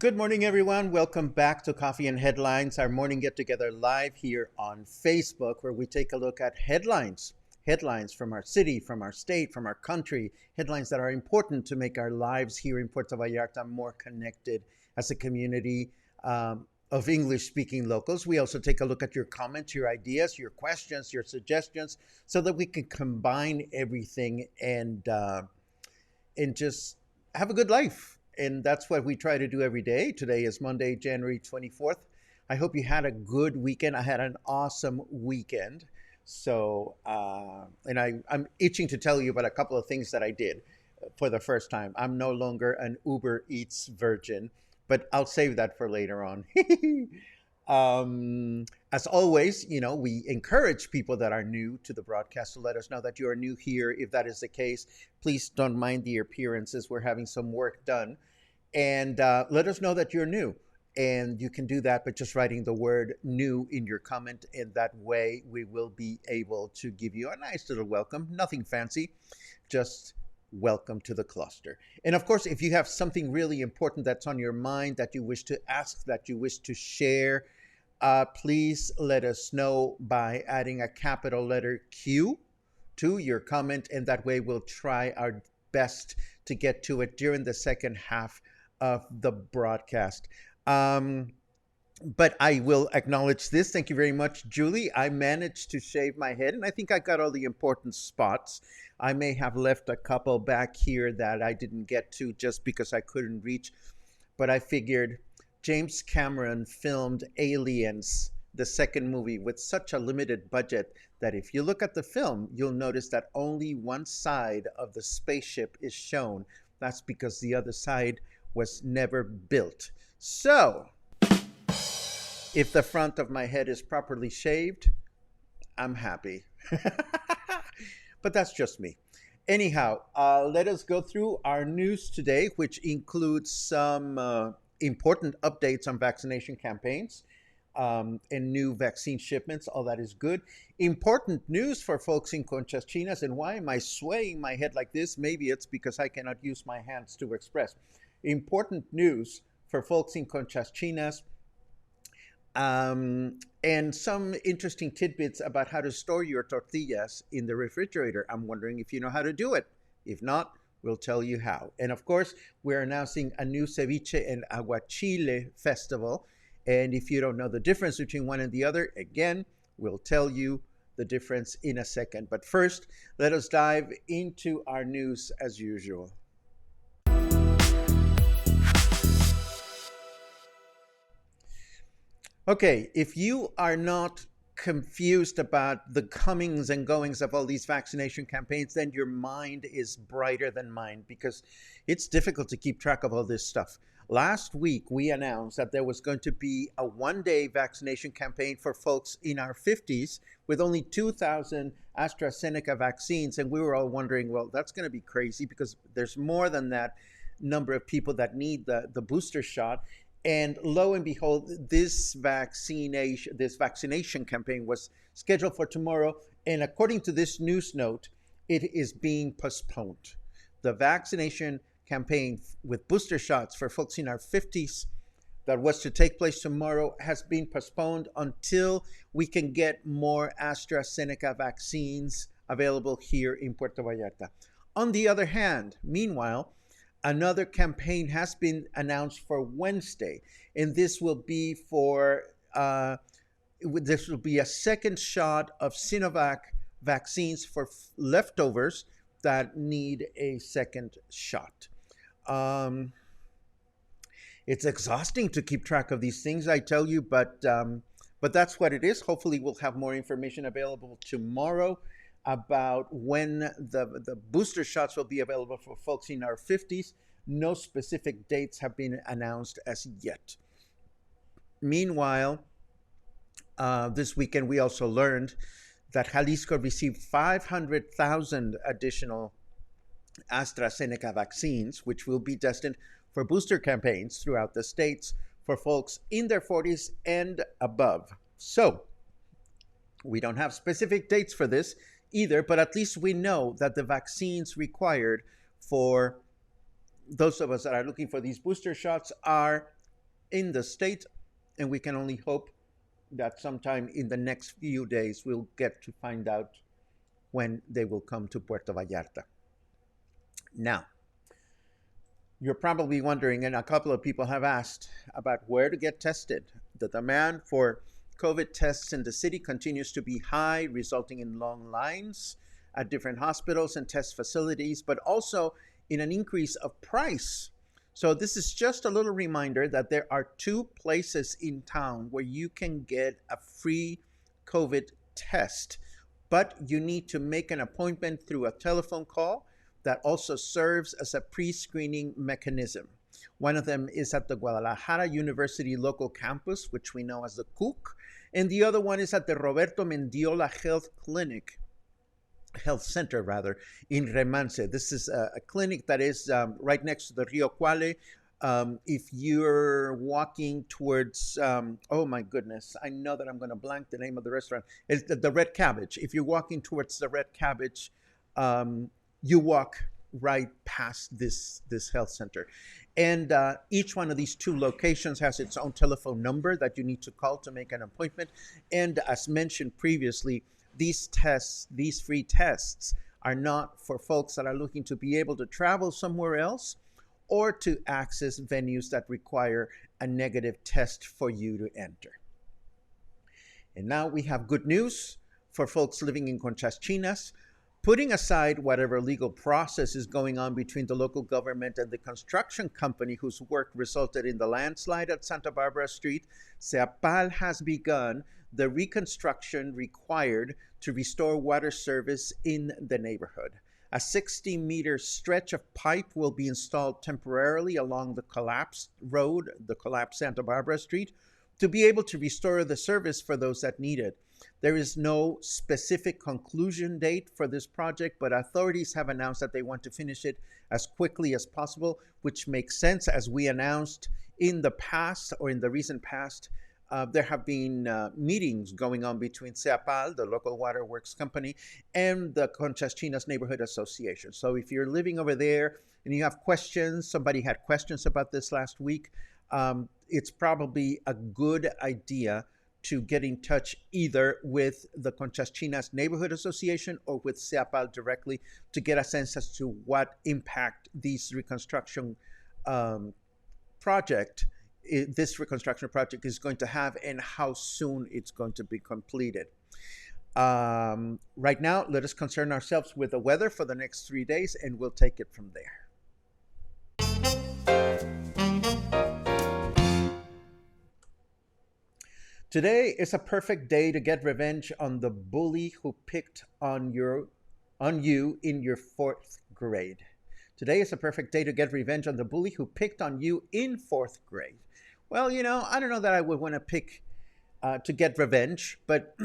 Good morning, everyone. Welcome back to Coffee and Headlines, our morning get together live here on Facebook, where we take a look at headlines. Headlines from our city, from our state, from our country, headlines that are important to make our lives here in Puerto Vallarta more connected as a community of English speaking locals. We also take a look at your comments, your ideas, your questions, your suggestions, so that we can combine everything and just have a good life. And that's what we try to do every day. Today is Monday, January 24th. I hope you had a good weekend. I had an awesome weekend. So, I'm itching to tell you about a couple of things that I did for the first time. I'm no longer an Uber Eats virgin, but I'll save that for later on. As always, we encourage people that are new to the broadcast to let us know that you are new here. If that is the case, please don't mind the appearances. We're having some work done. And let us know that you're new. And you can do that by just writing the word new in your comment. And that way we will be able to give you a nice little welcome. Nothing fancy, just welcome to the cluster. And of course, if you have something really important that's on your mind that you wish to ask, that you wish to share, please let us know by adding a capital letter Q to your comment. And that way we'll try our best to get to it during the second half of the broadcast. But I will acknowledge this. Thank you very much, Julie. I managed to shave my head, and I think I got all the important spots. I may have left a couple back here that I didn't get to just because I couldn't reach. But I figured James Cameron filmed Aliens, the second movie, with such a limited budget that if you look at the film, you'll notice that only one side of the spaceship is shown. That's because the other side was never built. So, if the front of my head is properly shaved, I'm happy. But that's just me. Anyhow, let us go through our news today, which includes some important updates on vaccination campaigns and new vaccine shipments. All that is good. Important news for folks in Conchas Chinas. And why am I swaying my head like this? Maybe it's because I cannot use my hands to express. Important news for folks in Conchas Chinas. And some interesting tidbits about how to store your tortillas in the refrigerator. I'm wondering if you know how to do it. If not, we'll tell you how. And of course, we're announcing a new Ceviche and Aguachile festival. And if you don't know the difference between one and the other, again, we'll tell you the difference in a second. But first, let us dive into our news as usual. Okay, if you are not confused about the comings and goings of all these vaccination campaigns, then your mind is brighter than mine, because it's difficult to keep track of all this stuff. Last week, we announced that there was going to be a 1-day vaccination campaign for folks in our 50s with only 2,000 AstraZeneca vaccines. And we were all wondering, well, that's going to be crazy because there's more than that number of people that need the booster shot. And lo and behold, this vaccination campaign was scheduled for tomorrow. And according to this news note, it is being postponed. The vaccination campaign with booster shots for folks in our 50s that was to take place tomorrow has been postponed until we can get more AstraZeneca vaccines available here in Puerto Vallarta. On the other hand, meanwhile, another campaign has been announced for Wednesday, and this will be a second shot of Sinovac vaccines for leftovers that need a second shot. It's exhausting to keep track of these things, I tell you, but that's what it is. Hopefully, we'll have more information available tomorrow about when the booster shots will be available for folks in our 50s. No specific dates have been announced as yet. Meanwhile, this weekend, we also learned that Jalisco received 500,000 additional AstraZeneca vaccines, which will be destined for booster campaigns throughout the states for folks in their 40s and above. So we don't have specific dates for this either, but at least we know that the vaccines required for those of us that are looking for these booster shots are in the state, and we can only hope that sometime in the next few days we'll get to find out when they will come to Puerto Vallarta. Now, you're probably wondering, and a couple of people have asked, about where to get tested. The demand for COVID tests in the city continues to be high, resulting in long lines at different hospitals and test facilities, but also in an increase of price. So this is just a little reminder that there are 2 places in town where you can get a free COVID test, but you need to make an appointment through a telephone call that also serves as a pre-screening mechanism. One of them is at the Guadalajara University local campus, which we know as the CUC, and the other one is at the Roberto Mendiola Health Center in Remance. This is a clinic that is right next to the Rio Quale. If you're walking towards, oh my goodness, I know that I'm going to blank the name of the restaurant. It's the Red Cabbage. If you're walking towards the Red Cabbage, you walk right past this health center. And each one of these 2 locations has its own telephone number that you need to call to make an appointment. And as mentioned previously, these free tests, are not for folks that are looking to be able to travel somewhere else or to access venues that require a negative test for you to enter. And now we have good news for folks living in Conchas Chinas. Putting aside whatever legal process is going on between the local government and the construction company whose work resulted in the landslide at Santa Barbara Street, SEAPAL has begun the reconstruction required to restore water service in the neighborhood. A 60-meter stretch of pipe will be installed temporarily along the collapsed road, the collapsed Santa Barbara Street, to be able to restore the service for those that need it. There is no specific conclusion date for this project, but authorities have announced that they want to finish it as quickly as possible, which makes sense. As we announced in the past, or in the recent past, there have been meetings going on between SEAPAL, the local waterworks company, and the Conchas Chinas Neighborhood Association. So if you're living over there and you have questions, somebody had questions about this last week, it's probably a good idea to get in touch either with the Conchas Chinas Neighborhood Association or with SEAPAL directly to get a sense as to what impact this reconstruction project is going to have and how soon it's going to be completed. Right now, let us concern ourselves with the weather for the next 3 days, and we'll take it from there. Today is a perfect day to get revenge on the bully who picked on you in your 4th grade. Today is a perfect day to get revenge on the bully who picked on you in fourth grade. Well, I don't know that I would want to pick to get revenge, but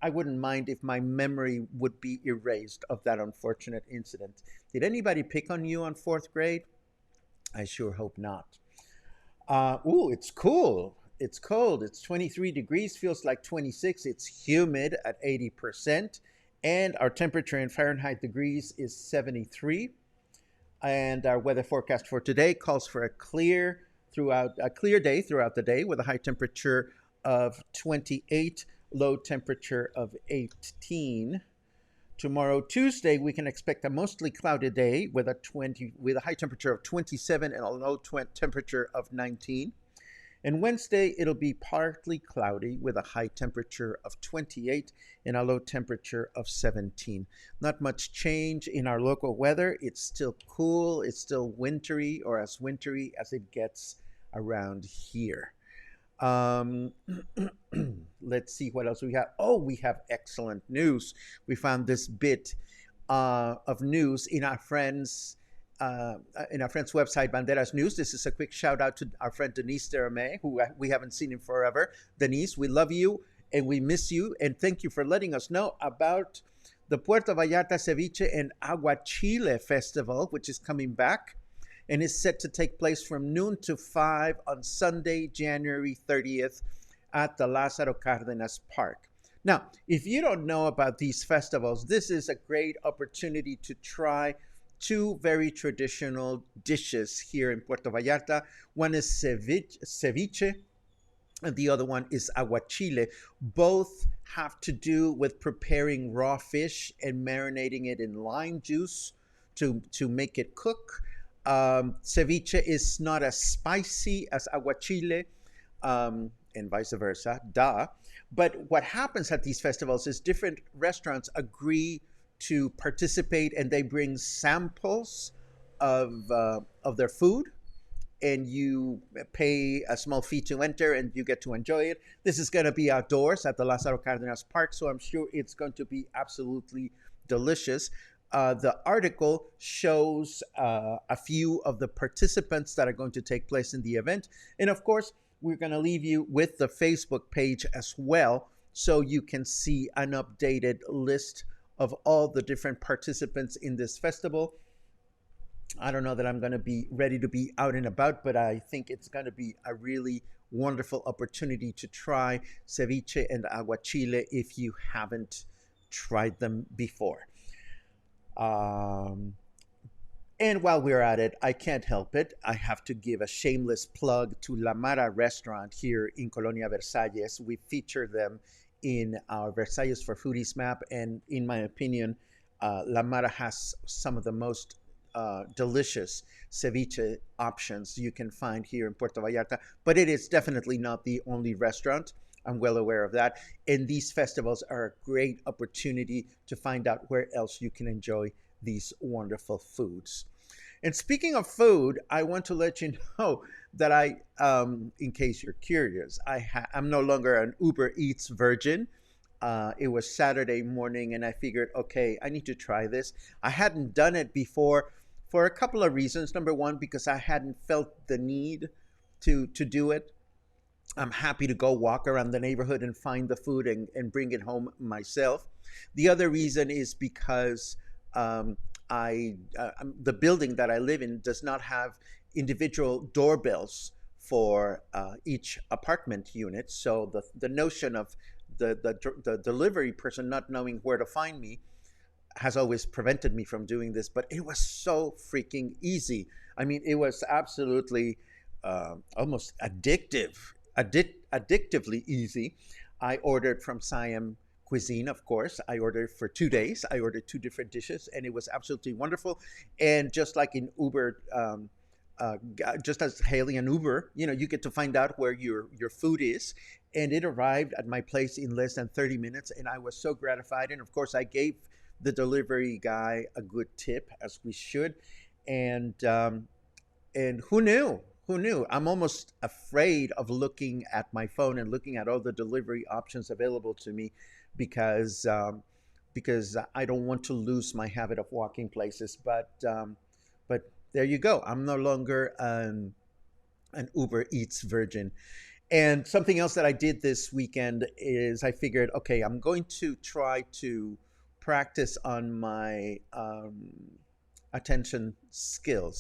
I wouldn't mind if my memory would be erased of that unfortunate incident. Did anybody pick on you on fourth grade? I sure hope not. Ooh, it's cool. It's cold. It's 23 degrees, feels like 26. It's humid at 80%. And our temperature in Fahrenheit degrees is 73. And our weather forecast for today calls for a clear day throughout the day with a high temperature of 28, low temperature of 18. Tomorrow, Tuesday, we can expect a mostly cloudy day with a high temperature of 27 and a low temperature of 19. And Wednesday, it'll be partly cloudy with a high temperature of 28 and a low temperature of 17. Not much change in our local weather. It's still cool. It's still wintry, or as wintry as it gets around here. Um, let's see what else we have. Oh, we have excellent news. We found this bit of news in our friend's website, Banderas News. This is a quick shout out to our friend Denise Derame, who we haven't seen in forever. Denise, we love you and we miss you, and thank you for letting us know about the Puerto Vallarta Ceviche and Aguachile Festival, which is coming back and is set to take place from noon to 5 on Sunday, January 30th at the Lázaro Cárdenas Park. Now, if you don't know about these festivals, this is a great opportunity to try two very traditional dishes here in Puerto Vallarta. One is ceviche, and the other one is aguachile. Both have to do with preparing raw fish and marinating it in lime juice to make it cook. Ceviche is not as spicy as aguachile, and vice versa, duh. But what happens at these festivals is different restaurants agree to participate, and they bring samples of their food, and you pay a small fee to enter, and you get to enjoy it. This is going to be outdoors at the Lázaro Cárdenas Park, so I'm sure it's going to be absolutely delicious. The article shows a few of the participants that are going to take place in the event. And of course, we're going to leave you with the Facebook page as well, so you can see an updated list of all the different participants in this festival. I don't know that I'm going to be ready to be out and about, but I think it's going to be a really wonderful opportunity to try ceviche and aguachile if you haven't tried them before. Um, and while we're at it, I can't help it. I have to give a shameless plug to La Mara restaurant here in Colonia Versalles. We feature them in our Versalles for Foodies map, and in my opinion, La Mara has some of the most delicious ceviche options you can find here in Puerto Vallarta, but it is definitely not the only restaurant. I'm well aware of that. And these festivals are a great opportunity to find out where else you can enjoy these wonderful foods. And speaking of food, I want to let you know that in case you're curious, I'm no longer an Uber Eats virgin. It was Saturday morning, and I figured, okay, I need to try this. I hadn't done it before for a couple of reasons. Number one, because I hadn't felt the need to do it. I'm happy to go walk around the neighborhood and find the food and bring it home myself. The other reason is because the building that I live in does not have individual doorbells for each apartment unit. So the notion of the delivery person not knowing where to find me has always prevented me from doing this. But it was so freaking easy. I mean, it was absolutely almost addictively easy. I ordered from Siam Cuisine, of course. I ordered for 2 days. I ordered two different dishes, and it was absolutely wonderful. And just like in Uber, just as hailing an Uber, you get to find out where your food is. And it arrived at my place in less than 30 minutes, and I was so gratified. And of course, I gave the delivery guy a good tip, as we should. And who knew? Who knew? I'm almost afraid of looking at my phone and looking at all the delivery options available to me because because I don't want to lose my habit of walking places. But But there you go. I'm no longer an Uber Eats virgin. And something else that I did this weekend is I figured, okay, I'm going to try to practice on my attention span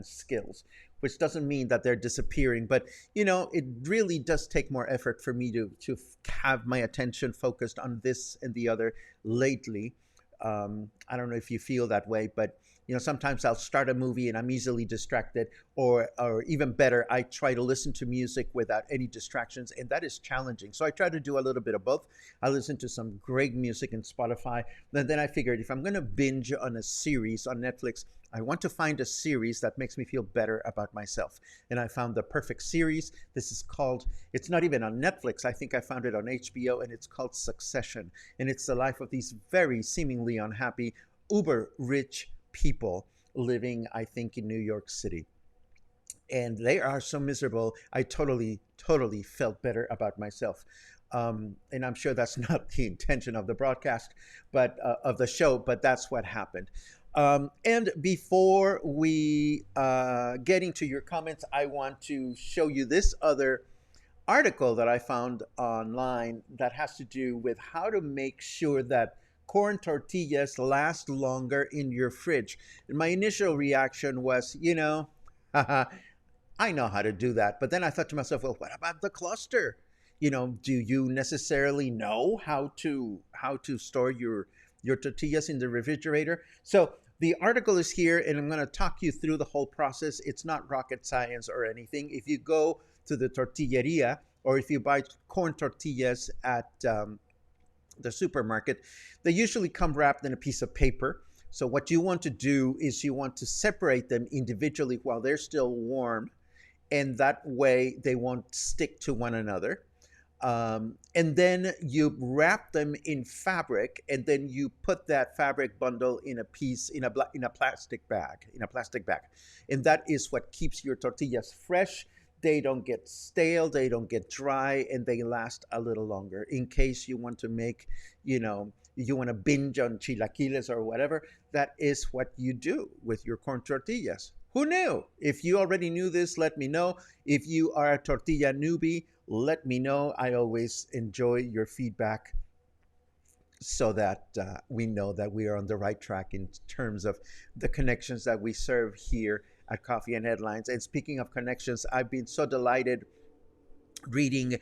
skills, which doesn't mean that they're disappearing, but it really does take more effort for me to have my attention focused on this and the other lately. I don't know if you feel that way, but sometimes I'll start a movie and I'm easily distracted, or even better, I try to listen to music without any distractions, and that is challenging. So I try to do a little bit of both. I listen to some great music in Spotify, and then I figured if I'm going to binge on a series on Netflix, I want to find a series that makes me feel better about myself. And I found the perfect series. This is called, it's not even on Netflix. I think I found it on HBO, and it's called Succession. And it's the life of these very seemingly unhappy, uber rich people living, I think, in New York City. And they are so miserable. I totally felt better about myself. And I'm sure that's not the intention of the broadcast, but of the show, but that's what happened. And before we get into your comments, I want to show you this other article that I found online that has to do with how to make sure that corn tortillas last longer in your fridge. And my initial reaction was, I know how to do that. But then I thought to myself, well, what about the cluster? Do you necessarily know how to store your tortillas in the refrigerator? So the article is here, and I'm going to talk you through the whole process. It's not rocket science or anything. If you go to the tortilleria, or if you buy corn tortillas at the supermarket, they usually come wrapped in a piece of paper. So what you want to do is you want to separate them individually while they're still warm, and that way they won't stick to one another. And then you wrap them in fabric, and then you put that fabric bundle in a piece in a plastic bag, and that is what keeps your tortillas fresh. They don't get stale, they don't get dry, and they last a little longer. In case you want to make, you want to binge on chilaquiles or whatever, that is what you do with your corn tortillas. Who knew? If you already knew this, let me know. If you are a tortilla newbie, let me know. I always enjoy your feedback so that we know that we are on the right track in terms of the connections that we serve here at Coffee and Headlines. And speaking of connections, I've been so delighted reading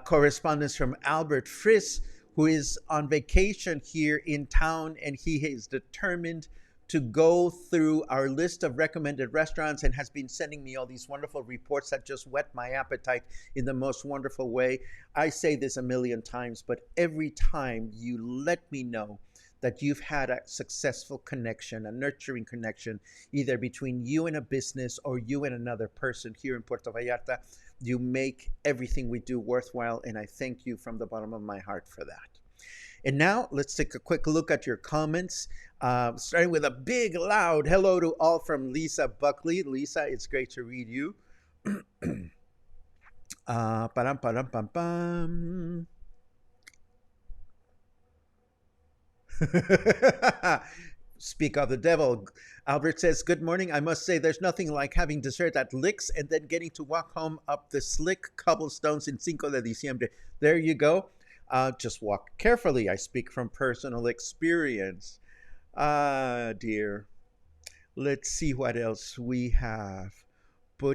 correspondence from Albert Friss, who is on vacation here in town, and he is determined to go through our list of recommended restaurants and has been sending me all these wonderful reports that just whet my appetite in the most wonderful way. I say this a million times, but every time you let me know that you've had a successful connection, a nurturing connection, either between you and a business or you and another person here in Puerto Vallarta, you make everything we do worthwhile, and I thank you from the bottom of my heart for that. And now let's take a quick look at your comments, starting with a big, loud hello to all from Lisa Buckley. Lisa, it's great to read you. Param, param, pam, pam. Speak of the devil. Albert says, good morning. I must say there's nothing like having dessert at Licks and then getting to walk home up the slick cobblestones in Cinco de Diciembre. There you go. Just walk carefully. I speak from personal experience. Ah, dear. Let's see what else we have. El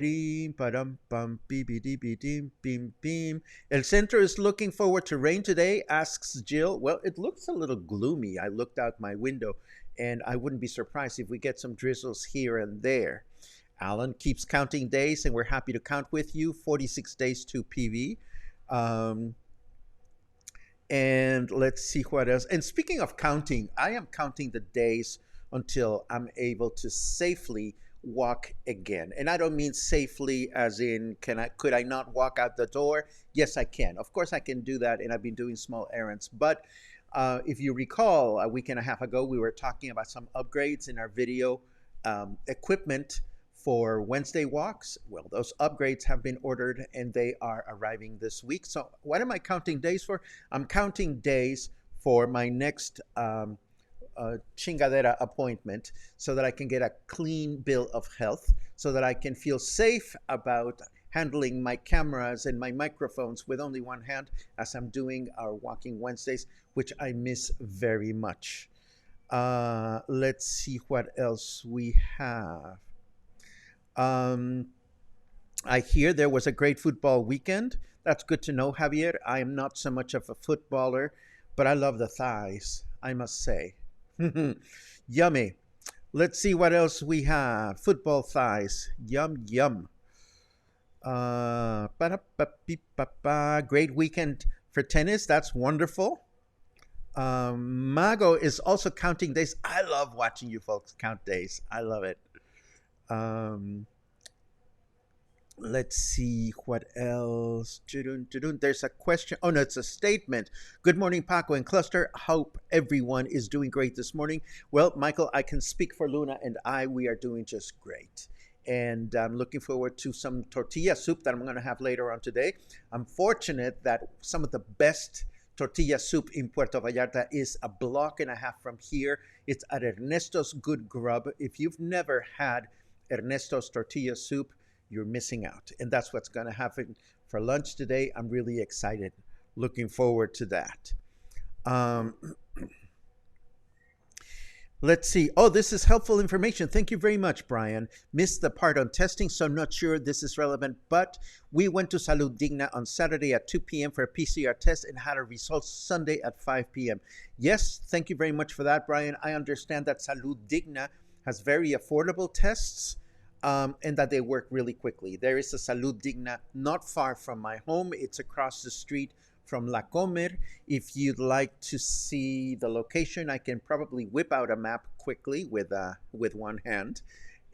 center is looking forward to rain today, asks Jill. Well, it looks a little gloomy. I looked out my window, and I wouldn't be surprised if we get some drizzles here and there. Alan keeps counting days, and we're happy to count with you. 46 days to PV. And let's see what else. And speaking of counting, I am counting the days until I'm able to safely walk again. And I don't mean safely as in could I not walk out the door? Yes, I can. Of course I can do that, and I've been doing small errands. But if you recall, a week and a half ago, we were talking about some upgrades in our video equipment for Wednesday walks. Well, those upgrades have been ordered and they are arriving this week. So what am I counting days for? I'm counting days for my next chingadera appointment so that I can get a clean bill of health, so that I can feel safe about handling my cameras and my microphones with only one hand as I'm doing our Walking Wednesdays, which I miss very much. Let's see what else we have. Um, I hear there was a great football weekend. That's good to know, Javier. I am not so much of a footballer, but I love the thighs, I must say. Yummy. Let's see what else we have. Football thighs. Yum, yum. Great weekend for tennis. That's wonderful. Mago is also counting days. I love watching you folks count days. I love it. Um, let's see what else. There's a question. Oh, no, it's a statement. Good morning, Paco and Cluster. Hope everyone is doing great this morning. Well, Michael, I can speak for Luna and I. We are doing just great. And I'm looking forward to some tortilla soup that I'm going to have later on today. I'm fortunate that some of the best tortilla soup in Puerto Vallarta is a block and a half from here. It's at Ernesto's Good Grub. If you've never had Ernesto's tortilla soup, you're missing out. And that's what's going to happen for lunch today. I'm really excited. Looking forward to that. Let's see. Oh, this is helpful information. Thank you very much, Brian. Missed the part on testing, so I'm not sure this is relevant, but we went to Salud Digna on Saturday at 2 p.m. for a PCR test and had our results Sunday at 5 p.m. Yes, thank you very much for that, Brian. I understand that Salud Digna has very affordable tests and that they work really quickly. There is a Salud Digna not far from my home. It's across the street from La Comer. If you'd like to see the location, I can probably whip out a map quickly with one hand,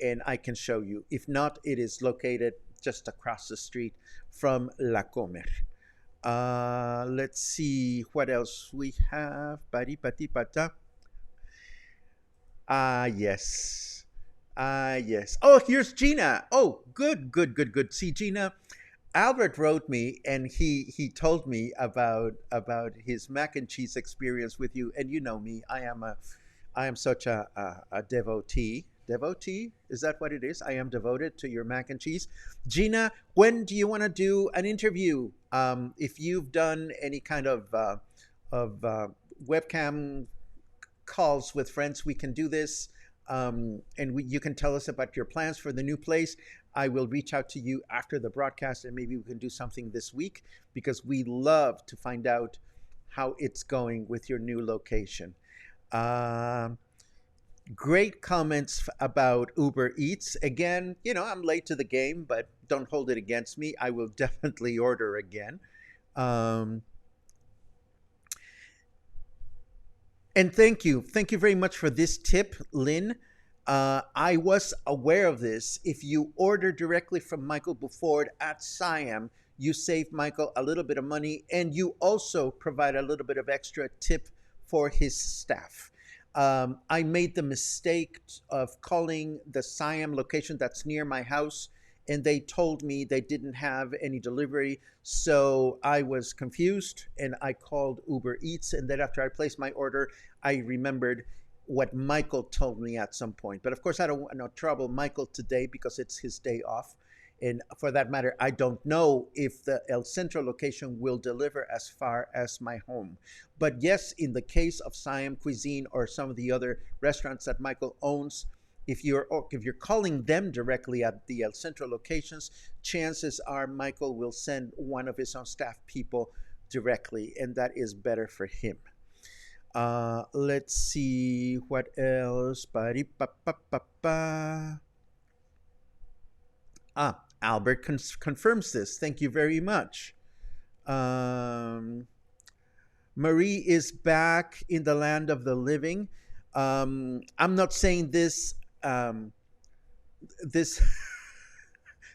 and I can show you. If not, it is located just across the street from La Comer. Let's see what else we have. Yes. Yes. Oh, here's Gina. Oh, good. See, Gina, Albert wrote me and he told me about his mac and cheese experience with you. And you know me, I am such a devotee. Devotee? Is that what it is? I am devoted to your mac and cheese. Gina, when do you want to do an interview? If you've done any kind of webcam calls with friends, we can do this. You can tell us about your plans for the new place. I will reach out to you after the broadcast and maybe we can do something this week because we love to find out how it's going with your new location. Great comments about Uber Eats. Again, I'm late to the game, but don't hold it against me. I will definitely order again. And thank you. Thank you very much for this tip, Lynn. I was aware of this. If you order directly from Michael Buford at Siam, you save Michael a little bit of money and you also provide a little bit of extra tip for his staff. I made the mistake of calling the Siam location that's near my house and they told me they didn't have any delivery. So I was confused and I called Uber Eats. And then after I placed my order, I remembered what Michael told me at some point. But of course, I don't want no trouble Michael today because it's his day off. And for that matter, I don't know if the El Centro location will deliver as far as my home. But yes, in the case of Siam Cuisine or some of the other restaurants that Michael owns, if you're calling them directly at the El Centro locations, chances are Michael will send one of his own staff people directly, and that is better for him. Let's see what else. Albert confirms this. Thank you very much. Marie is back in the land of the living. I'm not saying this. This.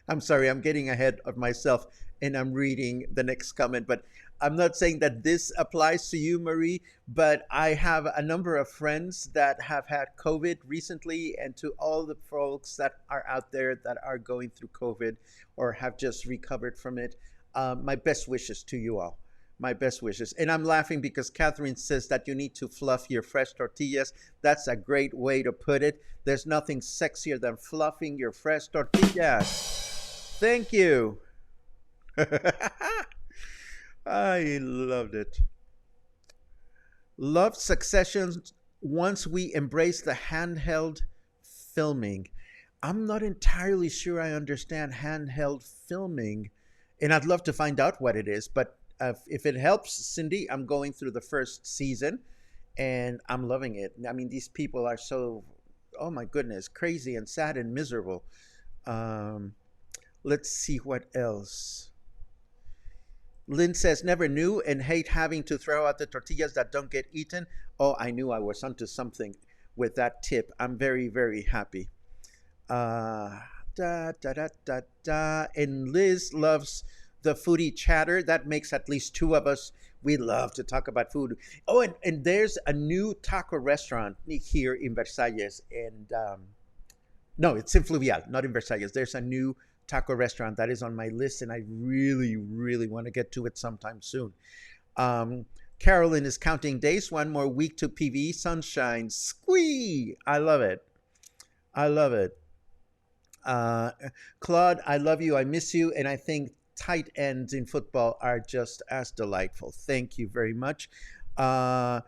I'm sorry. I'm getting ahead of myself, and I'm reading the next comment. But I'm not saying that this applies to you, Marie. But I have a number of friends that have had COVID recently, and to all the folks that are out there that are going through COVID or have just recovered from it, my best wishes to you all. My best wishes. And I'm laughing because Catherine says that you need to fluff your fresh tortillas. That's a great way to put it. There's nothing sexier than fluffing your fresh tortillas. Thank you. I loved it. Loved Succession once we embrace the handheld filming. I'm not entirely sure I understand handheld filming, and I'd love to find out what it is. But if it helps, Cindy, I'm going through the first season and I'm loving it. I mean, these people are so, oh my goodness, crazy and sad and miserable. Um, let's see what else. Lynn says, never knew and hate having to throw out the tortillas that don't get eaten. Oh, I knew I was onto something with that tip. I'm very, very happy. Uh, And Liz loves the foodie chatter. That makes at least two of us. We love to talk about food. Oh, and there's a new taco restaurant here in Versalles. And no, it's in Fluvial, not in Versalles. There's a new taco restaurant that is on my list, and I really, really want to get to it sometime soon. Um, Carolyn is counting days. One more week to PVE sunshine. Squee! I love it. I love it. Uh, Claude, I love you. I miss you. And I think tight ends in football are just as delightful. Thank you very much. Uh,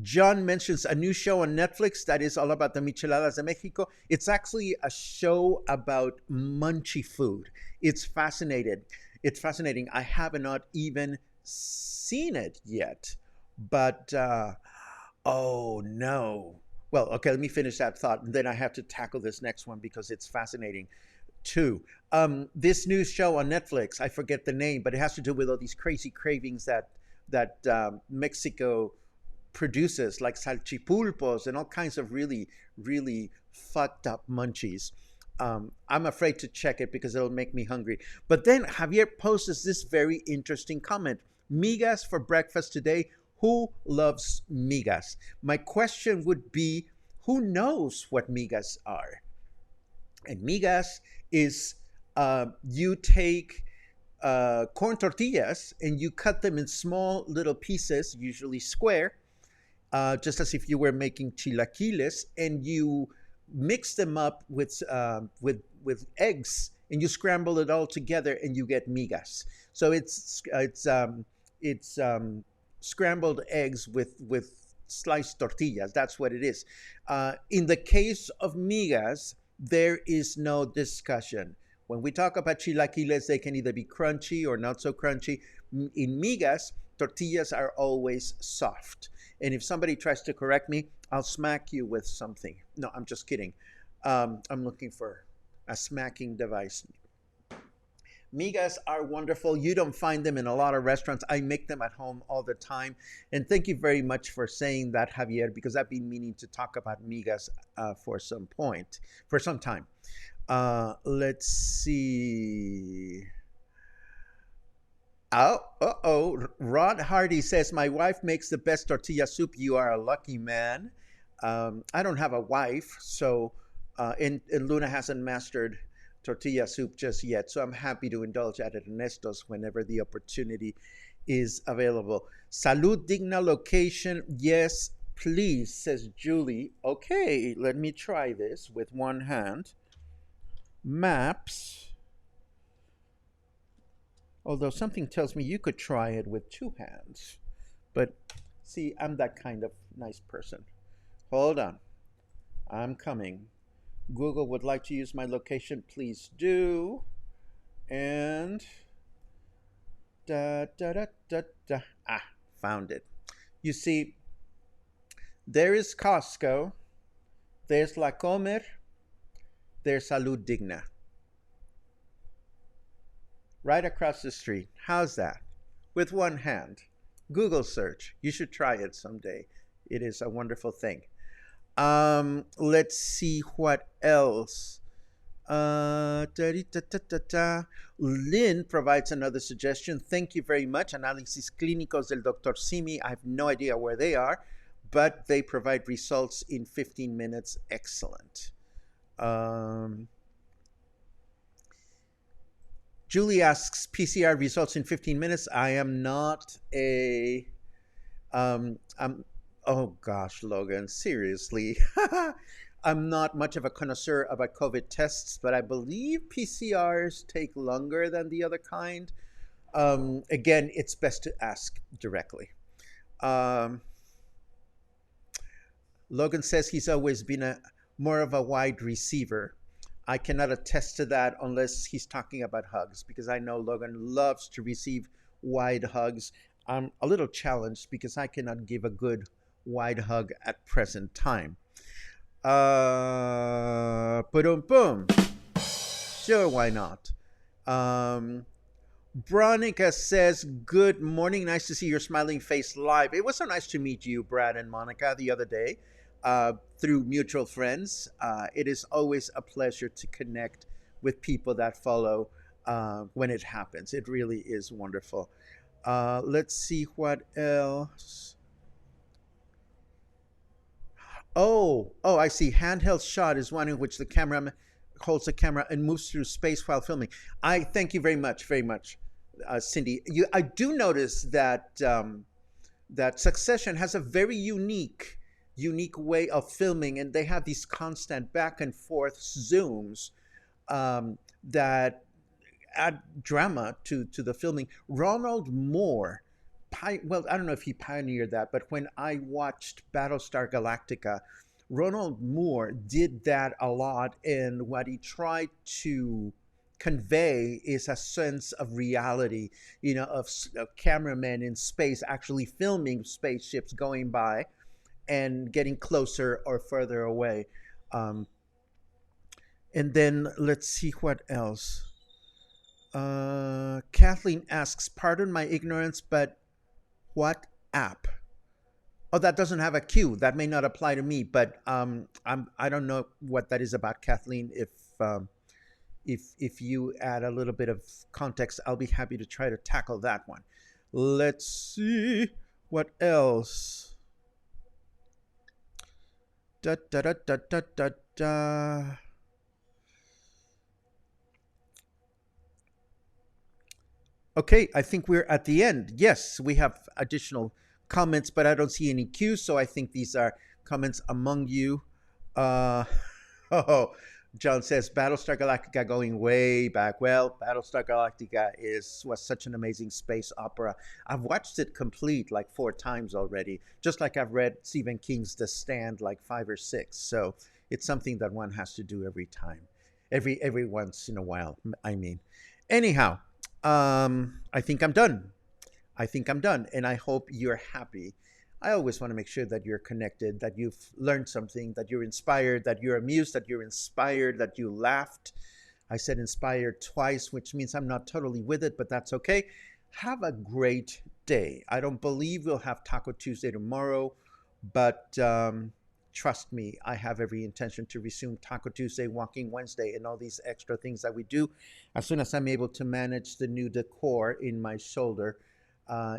John mentions a new show on Netflix that is all about the micheladas de Mexico. It's actually a show about munchy food. It's fascinating. It's fascinating. I have not even seen it yet, but oh no. Well, okay, let me finish that thought, and then I have to tackle this next one because it's fascinating too. This new show on Netflix, I forget the name, but it has to do with all these crazy cravings that Mexico produces, like salchipulpos and all kinds of really, really fucked up munchies. I'm afraid to check it because it'll make me hungry. But then Javier poses this very interesting comment: migas for breakfast today. Who loves migas? My question would be, who knows what migas are? And migas is you take corn tortillas and you cut them in small little pieces, usually square, just as if you were making chilaquiles, and you mix them up with eggs, and you scramble it all together, and you get migas. So it's scrambled eggs with sliced tortillas. That's what it is. In the case of migas, there is no discussion. When we talk about chilaquiles, they can either be crunchy or not so crunchy. In migas, tortillas are always soft. And if somebody tries to correct me, I'll smack you with something. No, I'm just kidding. I'm looking for a smacking device. Migas are wonderful. You don't find them in a lot of restaurants. I make them at home all the time. And thank you very much for saying that, Javier, because I've been meaning to talk about migas for some time. Let's see. Oh, uh-oh. Rod Hardy says, my wife makes the best tortilla soup. You are a lucky man. I don't have a wife, so, and Luna hasn't mastered tortilla soup just yet. So I'm happy to indulge at Ernesto's whenever the opportunity is available. Salud Digna location. Yes, please, says Julie. Okay, let me try this with one hand. Maps. Although something tells me you could try it with two hands. But see, I'm that kind of nice person. Hold on. I'm coming. Google would like to use my location. Please do. And da da da da da. Ah, found it. You see, there is Costco. There's La Comer. There's Salud Digna. Right across the street. How's that? With one hand. Google search. You should try it someday. It is a wonderful thing. Let's see what else. Lynn provides another suggestion. Thank you very much. Análisis clínicos del Dr. Simi. I have no idea where they are, but they provide results in 15 minutes. Excellent. Julie asks, PCR results in 15 minutes. I am not a I'm oh gosh, Logan, seriously. I'm not much of a connoisseur about COVID tests, but I believe PCRs take longer than the other kind. Again, it's best to ask directly. Um, Logan says he's always been a more of a wide receiver. I cannot attest to that unless he's talking about hugs, because I know Logan loves to receive wide hugs. I'm a little challenged because I cannot give a good wide hug at present time. Boom, boom. Sure, why not? Um, Bronica says, "Good morning. Nice to see your smiling face live. It was so nice to meet you, Brad and Monica, the other day through mutual friends. It is always a pleasure to connect with people that follow when it happens. It really is wonderful. Let's see what else. Oh, I see. Handheld shot is one in which the camera holds the camera and moves through space while filming. I thank you very much, Cindy. I do notice that that Succession has a very unique way of filming, and they have these constant back and forth zooms that add drama to the filming. Ronald Moore, well, I don't know if he pioneered that, but when I watched Battlestar Galactica, Ronald Moore did that a lot, and what he tried to convey is a sense of reality, of cameramen in space actually filming spaceships going by and getting closer or further away. Um, and then let's see what else. Kathleen asks, "Pardon my ignorance, but what app?" Oh, that doesn't have a Q. That may not apply to me, but I don't know what that is about, Kathleen. If you add a little bit of context, I'll be happy to try to tackle that one. Let's see what else. Da da da da da da da. Okay, I think we're at the end. Yes, we have additional comments, but I don't see any cues, so I think these are comments among you. Uh, oh, John says Battlestar Galactica going way back. Well, Battlestar Galactica was such an amazing space opera. I've watched it complete like 4 times already, just like I've read Stephen King's The Stand like 5 or 6. So it's something that one has to do every time, every once in a while. I mean, anyhow, I think I'm done. I think I'm done, and I hope you're happy. I always want to make sure that you're connected, that you've learned something, that you're inspired, that you're amused, that you're inspired, that you laughed. I said inspired twice, which means I'm not totally with it, but that's okay. Have a great day. I don't believe we'll have Taco Tuesday tomorrow, but trust me, I have every intention to resume Taco Tuesday, Walking Wednesday, and all these extra things that we do as soon as I'm able to manage the new decor in my shoulder.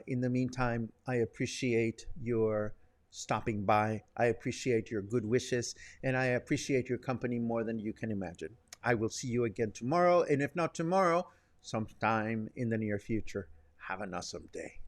In the meantime, I appreciate your stopping by. I appreciate your good wishes, and I appreciate your company more than you can imagine. I will see you again tomorrow, and if not tomorrow, sometime in the near future. Have an awesome day.